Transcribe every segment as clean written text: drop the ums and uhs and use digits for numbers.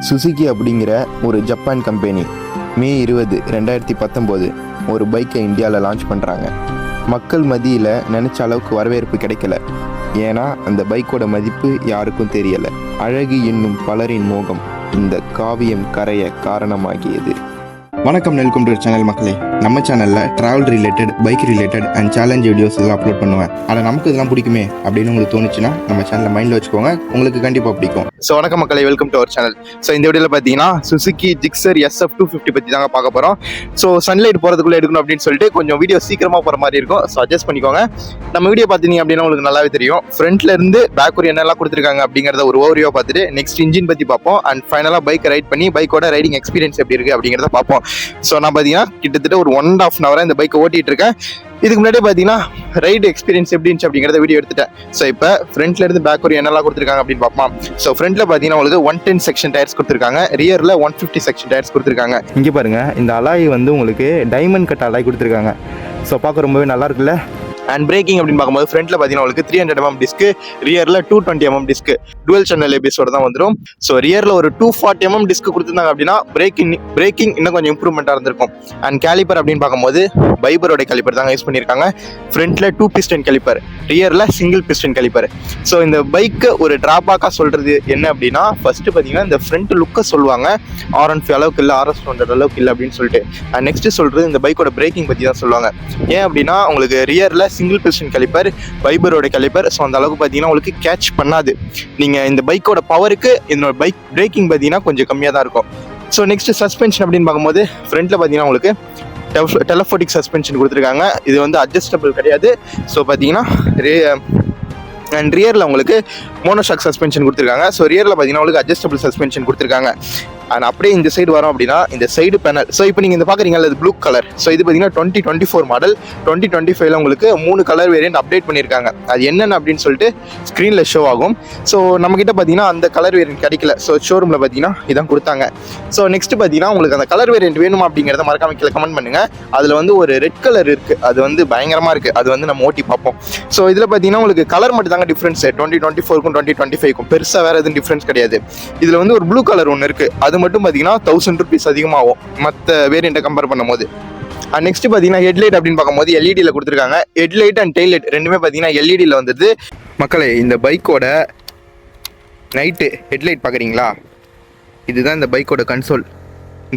Suzuki அப்படிங்கிற ஒரு Japan company மே 20, 2019 ஒரு பைக்கை இந்தியாவில் லான்ச் பண்ணுறாங்க. மக்கள் மத்தியில் நினச்ச அளவுக்கு வரவேற்பு கிடைக்கல. ஏன்னா அந்த பைக்கோட மதிப்பு யாருக்கும் தெரியலை. அழகு என்னும் பலரின் மோகம் இந்த காவியம் கரைய காரணமாகியது. வணக்கம், வெல்கம் டு சேனல் மக்களே. நம்ம சேனலில் travel related, bike related and challenge videos இதெல்லாம் அப்லோட் பண்ணுவேன். ஆனால் நமக்கு இதெல்லாம் பிடிக்குமே அப்படின்னு உங்களுக்கு தோணுச்சுன்னா நம்ம சேனலை மைண்டில் வச்சுக்கோங்க, உங்களுக்கு கண்டிப்பாக பிடிக்கும். ஸோ வணக்கம் மக்களே, welcome to our channel. So இந்த வீடியோவில் பார்த்தீங்கன்னா சுசுகி ஜிக்ஸர் SF 250 பற்றி தாங்க பார்க்க போகிறோம். ஸோ சன்லைட் போகிறதுக்குள்ளே எடுக்கணும் அப்படின்னு சொல்லிட்டு கொஞ்சம் வீடியோ சீக்கிரமாக போகிற மாதிரி இருக்கும். ஸோ அட்ஜஸ்ட் பண்ணிக்கோங்க. நம்ம வீடியோ பார்த்தீங்க அப்படின்னா உங்களுக்கு நல்லாவே தெரியும். ஃப்ரண்ட்ல இருந்து பேக் ஒரு என்னெல்லாம் கொடுத்துருக்காங்க அப்படிங்கிறத ஒரு ஓவரியாக பார்த்துட்டு நெக்ஸ்ட் இன்ஜின் பற்றி பார்ப்போம். அண்ட் ஃபைனலாக பைக் ரைட் பண்ணி பைக்கோட ரைடிங் எக்ஸ்பீரியன்ஸ் எப்படி இருக்குது அப்படிங்கிறத பார்ப்போம். ஸோ நான் பார்த்தீங்கன்னா கிட்டத்தட்ட ஒரு 1.5 hour இந்த பைக்கை ஓட்டிட்டு இருக்கேன். இதுக்கு முன்னாடி பார்த்தீங்கன்னா ரைடு எக்ஸ்பீரியன்ஸ் எப்படி இருந்துச்சு அப்படிங்கிறத வீடியோ எடுத்துட்டேன். ஸோ இப்போ ஃப்ரண்ட்ல இருந்து பேக் ஒரு என்னெல்லாம் கொடுத்துருக்காங்க அப்படின்னு பார்ப்போம். ஸோ ஃப்ரண்ட்ல பார்த்தீங்கன்னா உங்களுக்கு 110 செக்ஷன் டயர்ஸ் கொடுத்துருக்காங்க. ரியரில் 150 செக்ஷன் டயர்ஸ் கொடுத்துருக்காங்க. இங்கே பாருங்க, இந்த அலாய் வந்து உங்களுக்கு டைமண்ட் கட் அலாய் கொடுத்துருக்காங்க. ஸோ பார்க்க ரொம்பவே நல்லா இருக்குல்ல. அண்ட் பிரேக்கிங் அப்படின்னு பார்க்கும்போது ஃப்ரண்ட்ல பார்த்தீங்கன்னா உங்களுக்கு 300mm டிஸ்க்கு, ரியரில் 220mm டிஸ்க்கு, டுவல் சேனல் ஏபிஎஸோட தான் வந்துடும். ஸோ ரியரில் ஒரு 240mm டிஸ்க் கொடுத்துருந்தாங்க அப்படின்னா பிரேக்கிங் இன்னும் கொஞ்சம் இம்ப்ரூவ்மெண்ட்டாக இருந்திருக்கும். அண்ட் கேலிப்பர் அப்படின்னு பார்க்கும்போது பைபரோட கேலிப்பர் தாங்க யூஸ் பண்ணியிருக்காங்க. ஃப்ரண்ட்ல 2 piston கேலிப்பர், ரியரில் சிங்கிள் piston கேலிப்பர். ஸோ இந்த பைக்கு ஒரு டிராபேக்காக சொல்றது என்ன அப்படின்னா, ஃபர்ஸ்ட் பார்த்தீங்கன்னா இந்த ஃப்ரண்ட் லுக்கை சொல்லுவாங்க, R15 அளவுக்கு இல்லை, RS 200 அளவுக்கு இல்லை அப்படின்னு சொல்லிட்டு. அண்ட் நெக்ஸ்ட் சொல்றது இந்த பைக்கோட பிரேக்கிங் பற்றி தான் சொல்லுவாங்க. ஏன் அப்படின்னா உங்களுக்கு ரியரில் சிங்கிள் piston கேலிப்பர், பைபரோட கேலிப்பர். ஸோ அந்த அளவுக்கு பார்த்தீங்கன்னா உங்களுக்கு கேட்ச் பண்ணாது. நீங்கள் இந்த பைக்கோட பவருக்கு இதனோட பைக் பிரேக்கிங் பார்த்தீங்கன்னா கொஞ்சம் கம்மியாக தான் இருக்கும். ஸோ நெக்ஸ்ட் சஸ்பென்ஷன் அப்படின்னு பார்க்கும்போது ஃப்ரண்ட்ல பார்த்தீங்கன்னா உங்களுக்கு டெலஃபோட்டிக் சஸ்பென்ஷன் கொடுத்துருக்காங்க. இது வந்து அட்ஜஸ்டபிள் கிடையாது. ஸோ பார்த்தீங்கன்னா அண்ட் ரியரில் உங்களுக்கு மோனோஷாக் சஸ்பென்ஷன் கொடுத்துருக்காங்க. ஸோ ரியரில் பார்த்தீங்கன்னா உங்களுக்கு அட்ஜஸ்டபிள் சஸ்பென்ஷன் கொடுத்துருக்காங்க. அண்ட் அப்படியே இந்த சைடு வரோம் அப்படின்னா இந்த சைடு பேனல். ஸோ இப்போ நீங்கள் இந்த பார்க்குறீங்களா, இது ப்ளூ கலர். ஸோ இது பார்த்தீங்கன்னா 2024 மாடல். 2025 உங்களுக்கு 3 கலர் வேரியன்ட் அப்டேட் பண்ணியிருக்காங்க. அது என்னென்ன அப்படின்னு சொல்லிட்டு ஸ்க்ரீனில் ஷோ ஆகும். ஸோ நம்மக்கிட்ட பார்த்தீங்கன்னா அந்த கலர் வேரியன்ட் கிடைக்கல. ஸோ ஷோரூமில் பார்த்தீங்கன்னா இதான் கொடுத்தாங்க. ஸோ நெக்ஸ்ட் பார்த்தீங்கன்னா உங்களுக்கு அந்த கலர் வேரியன்ட் வேணுமா அப்படிங்கிறத மறக்காம கீழே கமெண்ட் பண்ணுங்கள். அதில் வந்து ஒரு ரெட் கலர் இருக்குது, அது வந்து பயங்கரமாக இருக்குது. அது வந்து நம்ம ஓட்டி பார்ப்போம். ஸோ இதில் பார்த்தீங்கன்னா உங்களுக்கு கலர் மட்டும் தாங்க டிஃப்ரென்ஸ். 2024க்கும் 2025க்கும் பெருசாக வேறு எதுவும் டிஃப்ரென்ஸ் கிடையாது. இதில் வந்து ஒரு ப்ளூ கலர் ஒன்று இருக்குது. அது மட்டும் பார்த்தீங்கன்னா 1000 rupees அதிகமாகும் மற்ற வேரியண்ட்டை கம்பேர் பண்ணும்போது. நெக்ஸ்ட் பார்த்தீங்கன்னா ஹெட்லைட் அப்படின்னு பார்க்கும்போது எல்இடியில் கொடுத்துருக்காங்க. ஹெட்லைட் அண்ட் டெய்ல் லைட் ரெண்டுமே பார்த்தீங்கன்னா எல்இடியில் வந்துடுது. மக்களே, இந்த பைக்கோட நைட்டு ஹெட்லைட் பார்க்குறீங்களா, இதுதான் இந்த பைக்கோட கன்சோல்.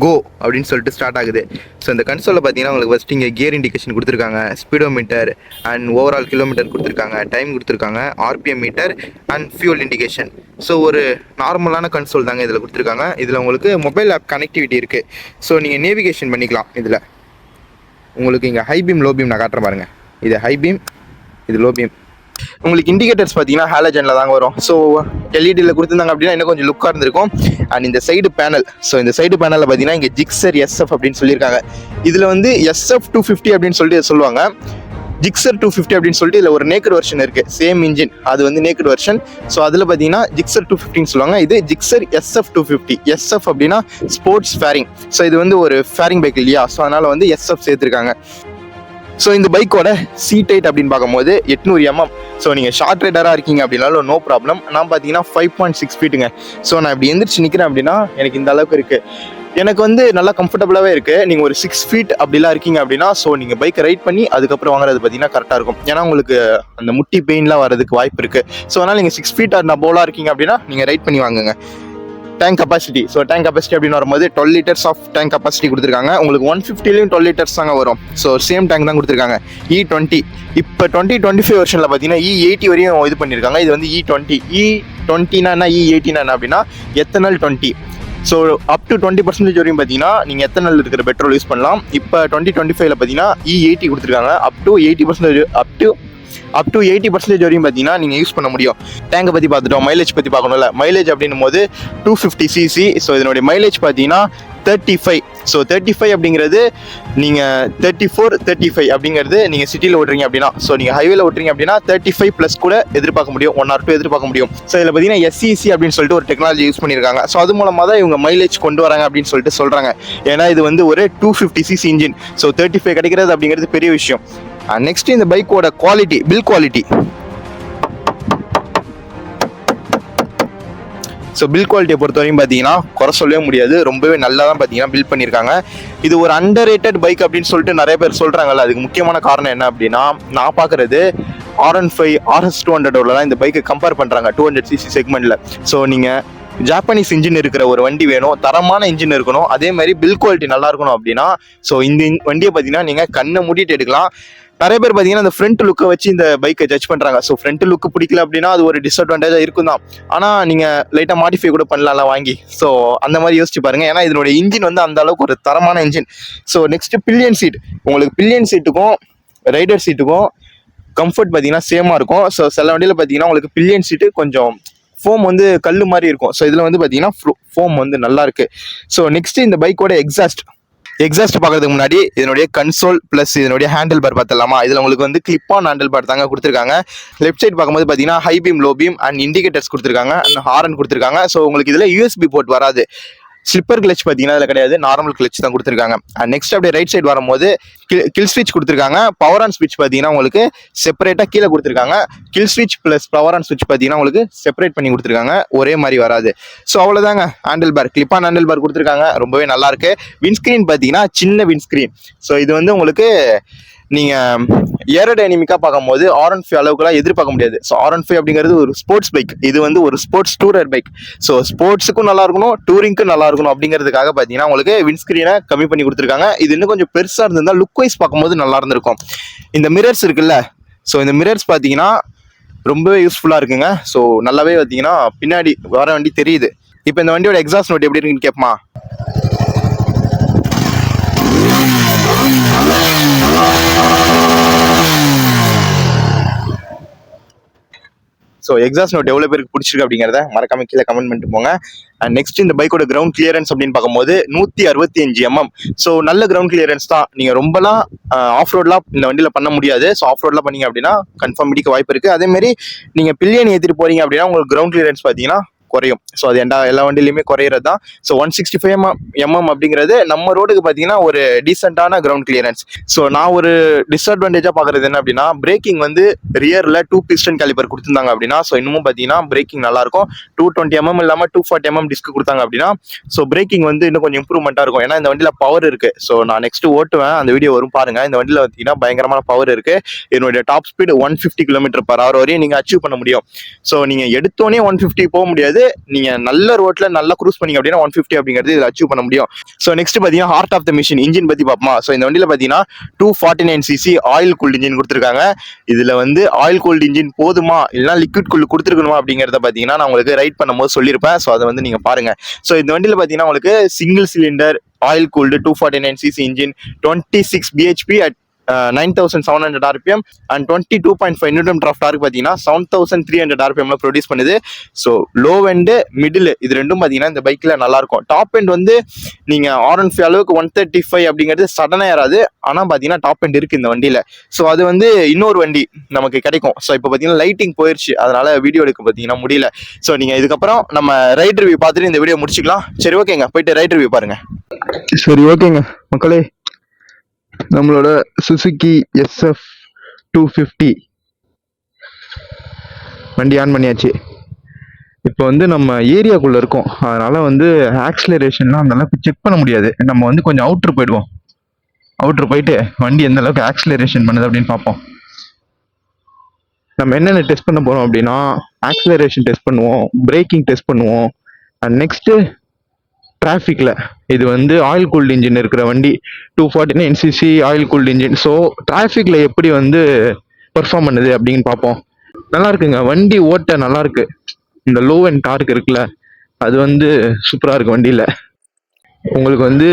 கோ அப்படின்னு சொல்லிட்டு ஸ்டார்ட் ஆகுது. ஸோ இந்த கன்சோலில் பார்த்தீங்கன்னா உங்களுக்கு ஃபஸ்ட் இங்கே கியர் இண்டிகேஷன் கொடுத்துருக்காங்க, ஸ்பீடோமீட்டர் அண்ட் ஓவரால் கிலோமீட்டர் கொடுத்துருக்காங்க, டைம் கொடுத்துருக்காங்க, RPM meter and fuel indication. So ஒரு நார்மலான கன்சோல் தாங்க இதில் கொடுத்துருக்காங்க. இதில் உங்களுக்கு மொபைல் ஆப் கனெக்டிவிட்டி இருக்குது. ஸோ நீங்கள் நேவிகேஷன் பண்ணிக்கலாம். இதில் உங்களுக்கு இங்கே ஹை பீம், லோ பீம் நான் காட்டுறேன் பாருங்கள். இது ஹை பீம், இது லோ பீம். உங்களுக்கு இண்டிகேட்டர்ஸ் பார்த்தீங்கன்னா ஹாலஜனில் தாங்க வரும். ஸோ எல்இடியில் கொடுத்துருந்தாங்க அப்படின்னா இன்னும் கொஞ்சம் லுக்காக இருந்திருக்கும். அண்ட் இந்த சைடு பேனல். ஸோ இந்த சைடு பேனலில் பார்த்தீங்கன்னா இங்கே ஜிக்ஸர் SF அப்படின்னு சொல்லியிருக்காங்க. இதில் வந்து SF 250 அப்படின்னு சொல்லிட்டு சொல்லுவாங்க. ஜிக்ஸர் 250 அப்படின்னு சொல்லிட்டு இதில் ஒரு நேக்கட் வெர்ஷன் இருக்குது, சேம் இன்ஜின், அது வந்து நேக்கட் வெர்ஷன். ஸோ அதில் பார்த்தீங்கன்னா ஜிக்ஸர் 250 சொல்லுவாங்க. இது ஜிக்ஸர் SF 250. SF அப்படின்னா ஸ்போர்ட்ஸ் ஃபேரிங். ஸோ இது வந்து ஒரு ஃபேரிங் பைக் இல்லையா, ஸோ அதனால் வந்து SF சேர்த்துருக்காங்க. ஸோ இந்த பைக்கோட சீட் ஹைட் அப்படின்னு பார்க்கும்போது 800mm. ஸோ நீங்கள் ஷார்ட் ரைடராக இருக்கீங்க அப்படின்னாலும் நோ ப்ராப்ளம். நான் பார்த்தீங்கன்னா 5.6 feetங்க. ஸோ நான் இப்படி எந்திரிச்சு நிற்கிறேன் அப்படின்னா எனக்கு இந்த அளவுக்கு இருக்குது. எனக்கு வந்து நல்லா கம்ஃபர்டபுளாகவே இருக்குது. நீங்கள் ஒரு 6 feet அப்படிலாம் இருக்கீங்க அப்படின்னா ஸோ நீங்கள் பைக்கை ரைட் பண்ணி அதுக்கப்புறம் வாங்குறது பார்த்தீங்கன்னா கரெக்டாக இருக்கும். ஏன்னா உங்களுக்கு அந்த முட்டி பெயின்லாம் வரதுக்கு வாய்ப்பு இருக்குது. ஸோ அதனால் நீங்கள் 6 feet நான் போலாக இருக்கீங்க அப்படின்னா நீங்கள் ரைட் பண்ணி வாங்குங்க. Tank capacity. So tank capacity அப்படின்னு வரும்போது 12 liters ஆஃப் டேங்க் கெப்பாசிட்டி கொடுத்துருக்காங்க. உங்களுக்கு 150லையும் 12 liters தாங்க வரும். ஸோ சேம் டேங்க் தான் கொடுத்துருக்காங்க. E20. இப்போ 2025 வெர்ஷனில் பார்த்தீங்கன்னா E80 வரையும் இது பண்ணியிருக்காங்க. இது வந்து E20. E20னா E80னா அப்படின்னா எத்தனால் 20. ஸோ அப் டு 20% வரையும் பார்த்தீங்கன்னா நீங்கள் எத்தனால் இருக்கிற பெட்ரோல் யூஸ் பண்ணலாம். இப்போ 2025 பார்த்தீங்கன்னா E80 கொடுத்துருக்காங்க. அப் டு 80% அப் டு 80% வரையும் பார்த்தீங்கன்னா நீங்கள் யூஸ் பண்ண முடியும். டேங்கை பற்றி பார்த்துட்டோம். மைலேஜ் பற்றி பார்க்கணும்ல. மைலேஜ் அப்படின்னும் போது 250cc. ஸோ இதனுடைய மைலேஜ் பார்த்தீங்கன்னா 35. ஸோ 35 அப்படிங்கிறது நீங்கள் 34, 35 அப்படிங்கிறது நீங்கள் சிட்டியில் ஓட்டுறீங்க அப்படின்னா, ஸோ நீங்கள் ஹைவேல ஓட்டுறீங்க அப்படின்னா 35+ கூட எதிர்பார்க்க முடியும், 1 or 2 எதிர்பார்க்க முடியும். ஸோ இதில் பார்த்தீங்கன்னா SCC அப்படின்னு சொல்லிட்டு ஒரு டெக்னாலஜி யூஸ் பண்ணியிருக்காங்க. ஸோ அது மூலமாக தான் இவங்க மைலேஜ் கொண்டு வராங்க அப்படின்னு சொல்லிட்டு சொல்கிறாங்க. ஏன்னா இது வந்து ஒரு 250cc இன்ஜின். ஸோ 35 கிடைக்கிறது அப்படிங்கிறது பெரிய விஷயம். நெக்ஸ்ட் இந்த பைக்கோட quality, bill quality. So bill குவாலிட்டியை பொறுத்த வரையும் பார்த்தீங்கன்னா குறை சொல்லவே முடியாது, ரொம்பவே நல்லா தான் பார்த்தீங்கன்னா பில்ட் பண்ணியிருக்காங்க. இது ஒரு அண்டர் ரேட்டட் பைக் அப்படின்னு சொல்லிட்டு நிறைய பேர் சொல்கிறாங்கல்ல, அதுக்கு முக்கியமான காரணம் என்ன அப்படின்னா, நான் பார்க்குறது R15 RS 200 தான் இந்த பைக்கை கம்பேர் பண்ணுறாங்க 200cc செக்மெண்ட்டில். ஸோ நீங்கள் ஜாப்பனீஸ் இன்ஜின் இருக்கிற ஒரு வண்டி வேணும், தரமான இன்ஜின் இருக்கணும், அதே மாதிரி பில் குவாலிட்டி நல்லா இருக்கணும் அப்படின்னா ஸோ இந்த வண்டியை பார்த்தீங்கன்னா நீங்கள் கண்ணை மூடிட்டு எடுக்கலாம். நிறைய பேர் பார்த்தீங்கன்னா இந்த ஃப்ரண்ட் லுக்கை வச்சு இந்த பைக்கை ஜட்ஜ் பண்ணுறாங்க. ஸோ ஃப்ரண்ட் லுக்கு பிடிக்கல அப்படின்னா அது ஒரு டிஸ்அட்வான்டேஜாக இருக்கும் தான், ஆனால் நீங்கள் லைட்டாக மாடிஃபை கூட பண்ணலாம்ல வாங்கி. ஸோ அந்த மாதிரி யோசிச்சு பாருங்க, ஏன்னா இதனுடைய இன்ஜின் வந்து அந்த அளவுக்கு ஒரு தரமான engine. So next pillion seat, உங்களுக்கு பில்லியன் சீட்டுக்கும் ரைடர் சீட்டுக்கும் கம்ஃபர்ட் பார்த்தீங்கன்னா சேமாக இருக்கும். ஸோ சில வண்டியில் பார்த்தீங்கன்னா உங்களுக்கு பில்லியன் சீட்டு கொஞ்சம் ஃபோம் வந்து கல் மாதிரி இருக்கும். ஸோ இதில் வந்து பார்த்தீங்கன்னா ஃபோம் வந்து நல்லா இருக்கு. ஸோ நெக்ஸ்ட் இந்த பைக்கோட எக்ஸாஸ்ட் பார்க்கறதுக்கு முன்னாடி இதனுடைய கன்சோல் பிளஸ் இதனுடைய ஹேண்டில் பார் பார்த்தலாமா. இதில் உங்களுக்கு வந்து கிளிப் ஆன் ஹேண்டில் பார் தாங்க கொடுத்துருக்காங்க. லெஃப்ட் சைட் பார்க்கும்போது பார்த்தீங்கன்னா high beam, low beam and indicators கொடுத்துருக்காங்க, அண்ட் ஹாரன் கொடுத்துருக்காங்க. ஸோ உங்களுக்கு இதில் USB போர்ட் வராது. ஸ்லிப்பர் கிளச் பார்த்தீங்கன்னா அதில் கிடையாது, நார்மல் கிளச் தான் கொடுத்துருக்காங்க. அண்ட் நெக்ஸ்ட் அப்படியே ரைட் சைடு வரும்போது கில் ஸ்விட்ச் கொடுத்துருக்காங்க. பவர் ஆன் ஸ்விட்ச் பார்த்தீங்கன்னா உங்களுக்கு செப்பரேட்டாக கீழே கொடுத்துருக்காங்க. கில் ஸ்விட்ச் ப்ளஸ் பவர் ஆன் ஸ்விட்ச் பார்த்தீங்கன்னா உங்களுக்கு செப்பரேட் பண்ணி கொடுத்துருக்காங்க, ஒரே மாதிரி வராது. ஸோ அவ்வளோதாங்க. Handle bar clip on handle bar கொடுத்துருக்காங்க, ரொம்பவே நல்லா இருக்கு. விண்ஸ்கிரீன் பார்த்தீங்கன்னா சின்ன விண்ஸ்கிரீன். ஸோ இது வந்து உங்களுக்கு நீங்கள் ஏரோடைனமிக்காக பார்க்கும்போது R15 அளவுக்குலாம் எதிர்பார்க்க முடியாது. ஸோ R15 அப்படிங்கிறது ஒரு ஸ்போர்ட்ஸ் பைக், இது வந்து ஒரு ஸ்போர்ட்ஸ் டூரர் பைக். ஸோ ஸ்போர்ட்ஸுக்கும் நல்லா இருக்கணும், டூரிங்க்கும் நல்லா இருக்கணும் அப்படிங்கிறதுக்காக பார்த்தீங்கன்னா உங்களுக்கு விண்ஸ்கிரீனை கம்மி பண்ணி கொடுத்துருக்காங்க. இது இன்னும் கொஞ்சம் பெருசாக இருந்திருந்தால் லுக் வைஸ் பார்க்கும்போது நல்லா இருந்திருக்கும். இந்த மிரர்ஸ் இருக்குல்ல, ஸோ இந்த மிரர்ஸ் பார்த்தீங்கன்னா ரொம்பவே யூஸ்ஃபுல்லாக இருக்குங்க. ஸோ நல்லாவே பார்த்தீங்கன்னா பின்னாடி வர வண்டி தெரியுது. இப்போ இந்த வண்டியோட எக்ஸாஸ்ட் நோட் எப்படி இருக்குன்னு கேட்போமா. ஸோ எக்ஸாஸ்ட் நோட் எவ்வளோ பேருக்கு பிடிச்சிருக்கு அப்படிங்கிறத மறக்காம கீழே கமெண்ட் பண்ணிட்டு போங்க. அண்ட் நெக்ஸ்ட் இந்த பைக்கோட கிரவுண்ட் கிளியரன்ஸ் அப்படின்னு பார்க்கும்போது 165 mm. ஸோ நல்ல கிரவுண்ட் கிளியரன்ஸ் தான். நீங்கள் ரொம்பலாம் ஆஃப் ரோட்லாம் இந்த வண்டியில் பண்ண முடியாது. ஸோ ஆஃப் ரோட்லாம் பண்ணீங்க அப்படின்னா கன்ஃபார்ம் இடிக்க வாய்ப்பு இருக்குது. அதேமாதிரி நீங்கள் பில்லியன் ஏற்றிட்டு போறீங்க அப்படின்னா உங்களுக்கு கிரவுண்ட் கிளியரன்ஸ் பார்த்தீங்கன்னா குறையும். ஸோ அது எல்லா வண்டியிலுமே குறையிறது தான். ஸோ 165 mm அப்படிங்கிறது நம்ம ரோடுக்கு பார்த்தீங்கன்னா ஒரு டீசெண்டான கிரவுண்ட் கிளியரன்ஸ். ஸோ நான் ஒரு டிஸ்அட்வான்டேஜாக பார்க்குறது என்ன அப்படின்னா, பிரேக்கிங் வந்து ரியரில் 2 piston கேலிப்பர் கொடுத்துருந்தாங்க அப்படின்னா ஸோ இன்னமும் பார்த்தீங்கன்னா பிரேக்கிங் நல்லாயிருக்கும். 220 mm இல்லாமல் 240 mm டிஸ்க் கொடுத்தாங்க அப்படின்னா ஸோ பிரேக்கிங் வந்து இன்னும் கொஞ்சம் இம்ப்ரூவ்மெண்ட்டாக இருக்கும். ஏன்னா இந்த வண்டியில் பவர் இருக்குது. ஸோ நான் நெக்ஸ்ட் ஓட்டுவேன், அந்த வீடியோ வரும் பாருங்கள். இந்த வண்டியில் பார்த்தீங்கன்னா பயங்கரமான பவர் இருக்குது. என்னுடைய டாப் ஸ்பீடு 150 km/h வரையும் நீங்கள் அச்சீவ் பண்ண முடியும். ஸோ நீங்கள் எடுத்தோடனே 150 போக முடியாது, நீங்க நல்ல ரோட்ல நல்லா க்ரூஸ் பண்ணீங்க அப்படின்னா 150 அப்படிங்கிறது இதில் அச்சீவ் பண்ண முடியும். ஸோ நெக்ஸ்ட் பார்த்தீங்கன்னா heart of the machine engine பத்தி பார்ப்போமா. ஸோ இந்த வண்டியில் பார்த்தீங்கன்னா 249cc ஆயில் கூல்ட் இன்ஜின் கொடுத்துருக்காங்க. இதுல வந்து ஆயில் கூல்ட் இன்ஜின் போதுமா இல்லைனா லிக்விட் கூல் கொடுத்துருக்கணுமா அப்படிங்கிறத பார்த்தீங்கன்னா நான் உங்களுக்கு ரைட் பண்ணும்போது சொல்லியிருப்பேன். ஸோ அதை வந்து நீங்க பாருங்க. ஸோ இந்த வண்டியில் பார்த்தீங்கன்னா உங்களுக்கு single cylinder oil cooled 249cc engine 26 bhp at 9700 RPM and 22.5 Nm of torque பார்த்தீங்கன்னா 7300 RPM ப்ரொடியூஸ் பண்ணுது. ஸோ லோ எண்டு மிடில் இது ரெண்டும் பார்த்தீங்கன்னா இந்த பைக்கில் நல்லா இருக்கும். டாப் எண்ட் வந்து நீங்கள் R15 அளவுக்கு 135 அப்படிங்கிறது சடனாக ஏறாது, ஆனால் பார்த்தீங்கன்னா டாப் எண்ட் இருக்கு இந்த வண்டியில். ஸோ அது வந்து இன்னொரு வண்டி நமக்கு கிடைக்கும். ஸோ இப்போ பார்த்தீங்கன்னா லைட்டிங் போயிடுச்சு, அதனால வீடியோ எடுக்க பார்த்தீங்கன்னா முடியல. ஸோ நீங்கள் இதுக்கப்புறம் நம்ம ரைட் ரிவ்யூ பார்த்துட்டு இந்த வீடியோ முடிச்சுக்கலாம். சரி ஓகேங்க, போயிட்டு ரைட் ரிவ்யூ பாருங்க. சரி ஓகேங்க மக்களே, நம்மளோட சுசுகி SF 250 வண்டி ஆன் பண்ணியாச்சு. இப்போ வந்து நம்ம ஏரியாக்குள்ள இருக்கோம், அதனால வந்து ஆக்சிலரேஷன்லாம் அந்த அளவுக்கு செக் பண்ண முடியாது. நம்ம வந்து கொஞ்சம் அவுட்ரு போயிடுவோம். அவுட்ரு போயிட்டு வண்டி எந்த அளவுக்கு ஆக்சிலரேஷன் பண்ணுது அப்படின்னு பார்ப்போம். நம்ம என்னென்ன டெஸ்ட் பண்ண போறோம் அப்படின்னா, ஆக்சிலரேஷன் டெஸ்ட் பண்ணுவோம், பிரேக்கிங் டெஸ்ட் பண்ணுவோம், அண்ட் நெக்ஸ்ட் டிராஃபிக்ல இது வந்து ஆயில் கூல்டு இன்ஜின் இருக்கிற வண்டி 249cc oil cooled engine. So டிராஃபிக்ல எப்படி வந்து பெர்ஃபார்ம் பண்ணுது அப்படின்னு பார்ப்போம். நல்லா இருக்குங்க வண்டி, ஓட்ட நல்லா இருக்கு. இந்த லோ அண்ட் டார்க் இருக்குல்ல, அது வந்து சூப்பரா இருக்கு வண்டியில. உங்களுக்கு வந்து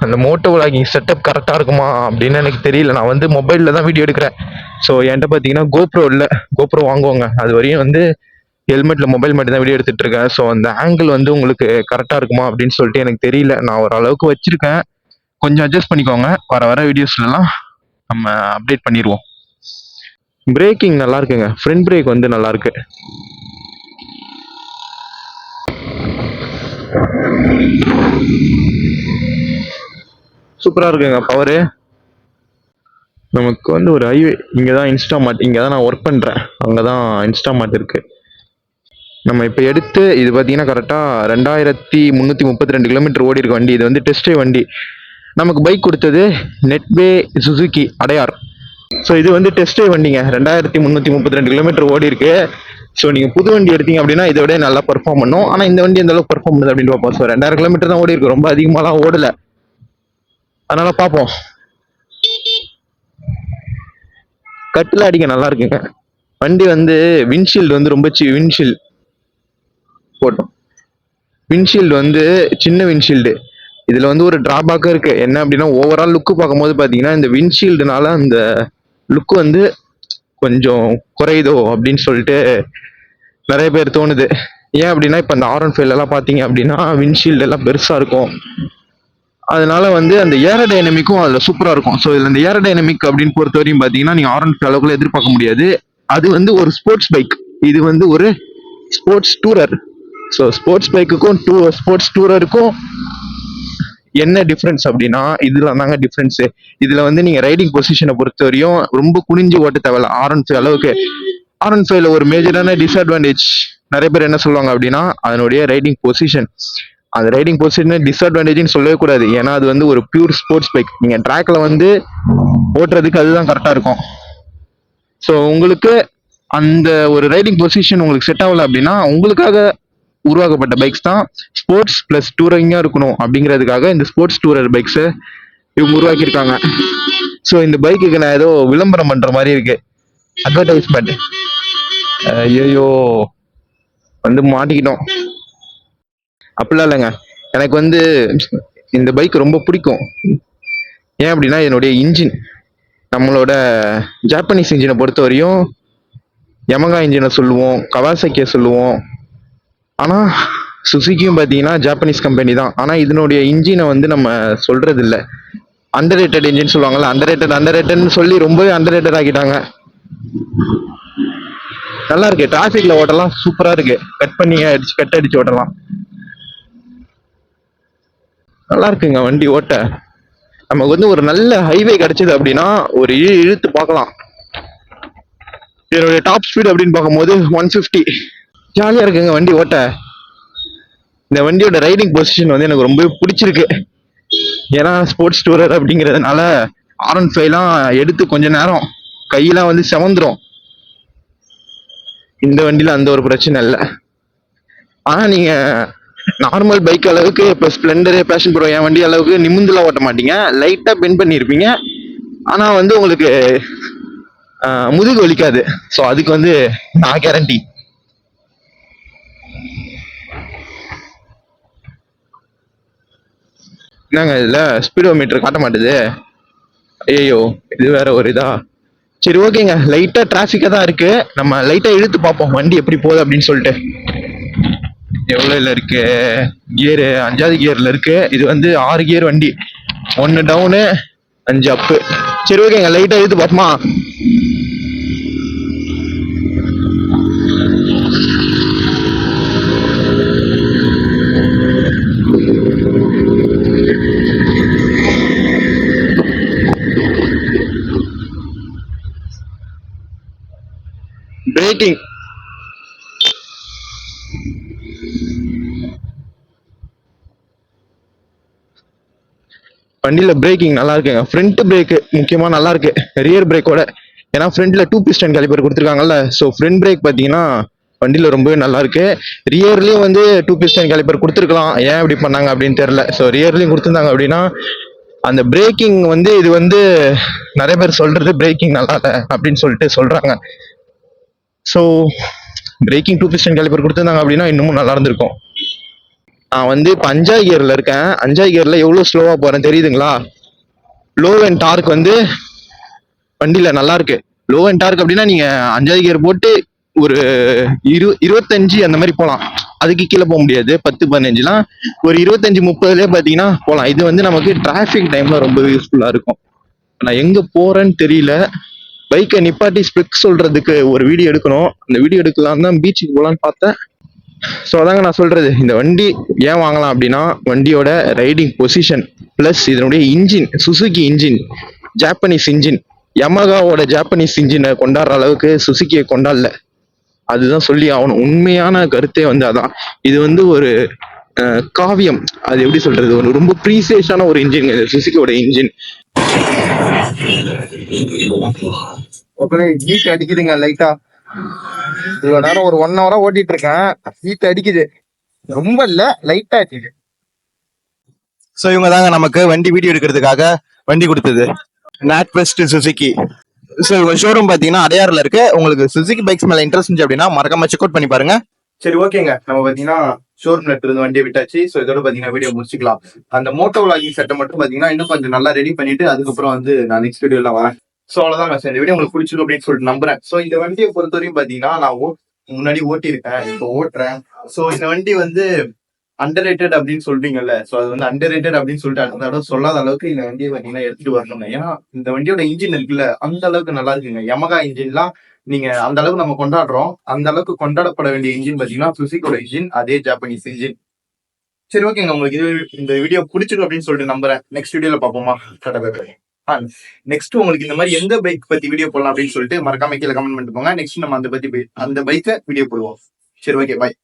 அந்த மோட்டோ விளாகிங் செட்டப் கரெக்டாக இருக்குமா அப்படின்னு எனக்கு தெரியல. நான் வந்து மொபைலில் தான் வீடியோ எடுக்கிறேன். ஸோ என்கிட்ட பார்த்தீங்கன்னா கோப்ரோ இல்லை, கோப்ரோ வாங்குவாங்க. அது வரையும் வந்து ஹெல்மெட்ல மொபைல் மட்டும் தான் வீடியோ எடுத்துட்டு இருக்கேன். ஸோ அந்த ஆங்கிள் வந்து உங்களுக்கு கரெக்டாக இருக்குமா அப்படின்னு சொல்லிட்டு எனக்கு தெரியல. நான் ஒரு அளவுக்கு வச்சிருக்கேன், கொஞ்சம் அட்ஜஸ்ட் பண்ணிக்கோங்க. வர வீடியோஸ்லாம் நம்ம அப்டேட் பண்ணிடுவோம். பிரேக்கிங் நல்லா இருக்குங்க, ஃப்ரண்ட் பிரேக் வந்து நல்லா இருக்கு. சூப்பரா இருக்குங்க பவரு. நமக்கு வந்து ஒரு ஹைவே, இங்கே தான் இன்ஸ்டாமார்ட், இங்கே தான் நான் ஒர்க் பண்ணுறேன், அங்கே தான் இன்ஸ்டாமார்ட் இருக்கு. நம்ம இப்போ எடுத்து இது பார்த்தீங்கன்னா கரெக்டாக 2332 கிலோமீட்டர் ஓடி இருக்க வண்டி. இது வந்து டெஸ்ட் வண்டி. நமக்கு பைக் கொடுத்தது நெட்வே சுசுகி அடையார். ஸோ இது வந்து டெஸ்ட் வண்டிங்க. 2332 கிலோமீட்டர் ஓடி இருக்கு. ஸோ நீங்கள் புது வண்டி எடுத்தீங்க அப்படின்னா இதை விட நல்லா பெர்ஃபார்ம் பண்ணும். ஆனால் இந்த வண்டி எந்த அளவுக்கு பெர்ஃபார்ம் பண்ணுது அப்படின்னு பார்ப்போம். ஸோ 2000 கிலோமீட்டர் தான் ஓடி இருக்கு, ரொம்ப அதிகமாலாம் ஓடல. அதனால பார்ப்போம். கட்டில் அடிக்க நல்லா இருக்குங்க. வண்டி வந்து விண்ட்ஷீல்டு வந்து ரொம்ப விண்ட்ஷீல்டு போட்டோம். விண்ட்ஷீல்டு வந்து சின்ன விண்ட்ஷீல்டு. இதுல வந்து ஒரு டிராபேக்கும் இருக்கு. என்ன அப்படின்னா ஓவரால் லுக்கு பார்க்கும்போது பாத்தீங்கன்னா இந்த விண்ட்ஷீல்டுனால அந்த லுக் வந்து கொஞ்சம் குறையுதோ அப்படின்னு சொல்லிட்டு நிறைய பேர் தோணுது. ஏன் அப்படின்னா இப்போ அந்த R15 எல்லாம் பார்த்தீங்க அப்படின்னா விண்ட்ஷீல்டு எல்லாம் பெருசா இருக்கும். அதனால வந்து அந்த ஏரோடைனமிக்கும் அதில் சூப்பராக இருக்கும். ஸோ இதில் இந்த ஏரோடைனமிக் அப்படின்னு பொறுத்த வரையும் பார்த்தீங்கன்னா நீங்கள் R15 அளவுக்குள்ள எதிர்பார்க்க முடியாது. அது வந்து ஒரு ஸ்போர்ட்ஸ் பைக், இது வந்து ஒரு ஸ்போர்ட்ஸ் டூரர். ஸோ ஸ்போர்ட்ஸ் பைக்குக்கும் ஸ்போர்ட்ஸ் டூரருக்கும் என்ன டிஃப்ரென்ஸ் அப்படின்னா இதுல தாங்க டிஃப்ரென்ஸ். இதுல வந்து நீங்க ரைடிங் பொசிஷனை பொறுத்த வரையும் ரொம்ப குனிஞ்சு ஓட்ட தேவையில்ல R15 அளவுக்கு. R15ல ஒரு மேஜரான டிஸ்அட்வான்டேஜ் நிறைய பேர் என்ன சொல்லுவாங்க அப்படின்னா அதனுடைய ரைடிங் பொசிஷன். அந்த ரைடிங் பொசிஷன் டிஸ்அட்வான்டேஜ்னு சொல்லவே கூடாது. ஏன்னா அது வந்து ஒரு பியூர் ஸ்போர்ட்ஸ் பைக். நீங்க ட்ராக்ல வந்து ஓட்டுறதுக்கு அதுதான் கரெக்டா இருக்கும். ஸோ உங்களுக்கு அந்த ஒரு ரைடிங் பொசிஷன் உங்களுக்கு செட் ஆகல அப்படின்னா உங்களுக்காக உருவாக்கப்பட்ட பைக்ஸ் தான் ஸ்போர்ட்ஸ் பிளஸ் டூரிங்கா இருக்கணும் அப்படிங்கிறதுக்காக இந்த ஸ்போர்ட்ஸ் டூரர் பைக்ஸை இவங்க உருவாக்கியிருக்காங்க. ஸோ இந்த பைக்குக்கு நான் ஏதோ விளம்பரம் பண்ற மாதிரி இருக்கு, அட்வர்டைஸ்மெண்ட். ஐயோ வந்து மாட்டிக்கிட்டோம். அப்படிலாம் இல்லைங்க, எனக்கு வந்து இந்த பைக் ரொம்ப பிடிக்கும். ஏன் அப்படின்னா என்னுடைய இன்ஜின் நம்மளோட ஜாப்பனீஸ் இன்ஜினை பொறுத்த வரையும் யமகா இன்ஜினை சொல்லுவோம், கவாசக்கியை சொல்லுவோம். ஆனால் சுசுகியும் பார்த்தீங்கன்னா ஜாப்பனீஸ் கம்பெனி தான். ஆனால் இதனுடைய இன்ஜினை வந்து நம்ம சொல்றது இல்லை. அண்டர் ரேட்டட் இன்ஜின் சொல்லுவாங்கல்ல, அண்டர் ரேட்டட்னு சொல்லி ரொம்பவே அண்டர் ரேட்டட் ஆக்கிட்டாங்க. நல்லா இருக்கு, டிராஃபிக்ல ஓட்டலாம் சூப்பரா இருக்கு. கட் அடிச்சு ஓட்டலாம். நல்லா இருக்குங்க வண்டி ஓட்ட. நமக்கு வந்து ஒரு நல்ல ஹைவே கிடைச்சது அப்படின்னா ஒரு இழுத்து பார்க்கலாம். என்னுடைய டாப் ஸ்பீட் அப்படின்னு பார்க்கும்போது 150. ஜாலியா இருக்குங்க வண்டி ஓட்ட. இந்த வண்டியோட ரைடிங் பொசிஷன் வந்து எனக்கு ரொம்பவே பிடிச்சிருக்கு. ஏன்னா ஸ்போர்ட்ஸ் டூரர் அப்படிங்கிறதுனால R15லாம் எடுத்து கொஞ்ச நேரம் கையெல்லாம் வந்து செவந்துரும். இந்த வண்டியில அந்த ஒரு பிரச்சனை இல்லை. ஆனா நீங்க நார்மல் பைக் அளவுக்கு இப்போ ஸ்ப்ளெண்டரு பேஷன் ப்ரோ என் வண்டி அளவுக்கு நிமிந்துலாம் ஓட்ட மாட்டீங்க, லைட்டா பெண்ட் பண்ணியிருப்பீங்க. ஆனா வந்து உங்களுக்கு முதுகு வலிக்காது. ஸோ அதுக்கு வந்து நான் கேரண்டி. என்னங்க இதுல ஸ்பீடோ மீட்டர் காட்ட மாட்டுது? ஐயோ இது வேற ஒரு இதா. சரி ஓகேங்க, லைட்டா டிராஃபிக்கா தான் இருக்கு. நம்ம லைட்டா இழுத்து பார்ப்போம் வண்டி எப்படி போகுது அப்படின்னு சொல்லிட்டு. எவ்வளோல இருக்கு கியரு? 5வது கியர்ல இருக்கு. இது வந்து 6 கியர் வண்டி, 1 டவுனு 5 அப்பு. சரி ஓகேங்க, லைட்டா இழுத்து பார்ப்போமா? பிரேக்கிங் வண்டியில பிரேக்கிங் நல்லா இருக்குங்க. ஃப்ரண்ட் பிரேக் முக்கியமா நல்லா இருக்கு ரியர் பிரேக்கோட. ஏன்னா ஃப்ரண்ட்ல 2 பிஸ்டன் காலிபர் கொடுத்துருக்காங்கல்ல. ஸோ ஃப்ரண்ட் பிரேக் பார்த்தீங்கன்னா வண்டியில ரொம்பவே நல்லா இருக்கு. ரியர்லயும் வந்து 2 பிஸ்டன் காலிபர் கொடுத்துருக்கலாம், ஏன் இப்படி பண்ணாங்க அப்படின்னு தெரியல. ஸோ ரியர்லயும் கொடுத்துருந்தாங்க அப்படின்னா அந்த பிரேக்கிங் வந்து இது வந்து நிறைய பேர் சொல்றது பிரேக்கிங் நல்லா இல்லை அப்படின்னு சொல்லிட்டு சொல்றாங்க. ஸோ பிரேக்கிங் 2 பிஸ்டன் காலிபர் கொடுத்துருந்தாங்க அப்படின்னா இன்னமும் நல்லா இருந்திருக்கும். நான் வந்து இப்போ 5வது கியர்ல இருக்கேன். 5வது கியர்ல எவ்வளவு ஸ்லோவா போறேன் தெரியுதுங்களா? லோ அண்ட் டார்க் வந்து வண்டியில நல்லா இருக்கு. லோ அண்ட் டார்க் அப்படின்னா நீங்க 5வது கியர் போட்டு ஒரு 25 அந்த மாதிரி போகலாம். அதுக்கு கீழே போக முடியாது. 10-15லாம் ஒரு 25-30லே பார்த்தீங்கன்னா போகலாம். இது வந்து நமக்கு டிராஃபிக் டைம்ல ரொம்ப யூஸ்ஃபுல்லா இருக்கும். நான் எங்க போறேன்னு தெரியல. பைக்கை நிப்பாட்டி ஸ்பெக் சொல்றதுக்கு ஒரு வீடியோ எடுக்கணும். அந்த வீடியோ எடுக்கலாம் தான் பீச்சுக்கு போகலான்னு பார்த்தேன். ஸோ அதாங்க நான் சொல்றது, இந்த வண்டி ஏன் வாங்கலாம் அப்படின்னா வண்டியோட ரைடிங் பொசிஷன் பிளஸ் இதனுடைய engine. Suzuki engine, Japanese engine. யமகாவோட ஜாப்பனீஸ் இன்ஜினை கொண்டாடுற அளவுக்கு சுசுகியை கொண்டாடல. அதுதான் சொல்லி ஆகணும். உண்மையான கருத்தே வந்து அதான். இது வந்து ஒரு காவியம். அது எப்படி சொல்றது, ஒரு ரொம்ப ப்ரீசியஸான ஒரு இன்ஜின் சுசுகியோட இன்ஜின். ஹீட் அடிக்குதுங்க லைட்டா. இவ்வளவு நேரம் ஒரு 1 ஹவரா ஓட்டிட்டு இருக்கேன். ஹீட் அடிக்குது, ரொம்ப இல்ல, லைட்டா அடிக்குது. ஸோ இவங்க தாங்க நமக்கு வண்டி வீடியோ எடுக்கிறதுக்காக வண்டி கொடுத்தது, நாட் வெஸ்ட் சுசுகி. ஸோ இவங்க ஷோரூம் பார்த்தீங்கன்னா அடையாறுல இருக்கு. உங்களுக்கு சுசுகி பைக்ஸ் மேல இன்ட்ரெஸ்ட் இருந்துச்சு அப்படின்னா மறக்காம செக் அவுட் பண்ணி பாருங்க. சரி, ஓகேங்க. நம்ம பாத்தீங்கன்னா ஷோரூம்ல இருந்து வண்டியை விட்டாச்சு. ஸோ இதோட பாத்தீங்கன்னா வீடியோ முடிச்சுக்கலாம். அந்த மோட்டோ விளாகிங் செட்டை மட்டும் பாத்தீங்கன்னா இன்னும் கொஞ்சம் நல்லா ரெடி பண்ணிட்டு அதுக்கப்புறம் வந்து நான் நெக்ஸ்ட் வீடியோல வரேன். ஸோ அவ்வளவுதான் சார், இந்த வீடியோ உங்களுக்கு பிடிச்சிருக்கும் அப்படின்னு சொல்லிட்டு நம்புறேன். ஸோ இந்த வண்டியை பொறுத்தவரையும் பாத்தீங்கன்னா நான் முன்னாடி ஓட்டியிருக்கேன், இப்போ ஓட்டுறேன். ஸோ இந்த வண்டி வந்து அண்டர் ரேட்டட் அப்படின்னு சொல்றீங்கல்ல, ஸோ அது வந்து அண்டர் ரேட்டட் அப்படின்னு சொல்லிட்டு அந்த தடவை சொல்லாத அளவுக்கு இந்த வண்டியை பாத்தீங்கன்னா எடுத்துட்டு வரணுங்க. ஏன்னா இந்த வண்டியோட இன்ஜின் இருக்குல்ல, அந்த அளவுக்கு நல்லா இருக்குங்க. யமகா இன்ஜின்லாம் நீங்க அந்த அளவுக்கு நம்ம கொண்டாடுறோம், அந்த அளவுக்கு கொண்டாடப்பட வேண்டிய இன்ஜின் பாத்தீங்கன்னா சுசுகியோட இன்ஜின், அதே ஜாப்பனீஸ் இன்ஜின். சரி, ஓகேங்க. உங்களுக்கு இந்த வீடியோ பிடிச்சிருக்கு அப்படின்னு சொல்லிட்டு நம்புறேன். நெக்ஸ்ட் வீடியோல பாப்போமா? நெக்ஸ்ட் உங்களுக்கு இந்த மாதிரி எந்த பைக் பத்தி வீடியோ போடலாம் அப்படின்னு சொல்லிட்டு மறக்காம கீழே கமெண்ட் பண்ணிட்டு போங்க. நெக்ஸ்ட் நம்ம அந்த பைக்கை வீடியோ போடுவோம். சரி, ஓகே, பாய்.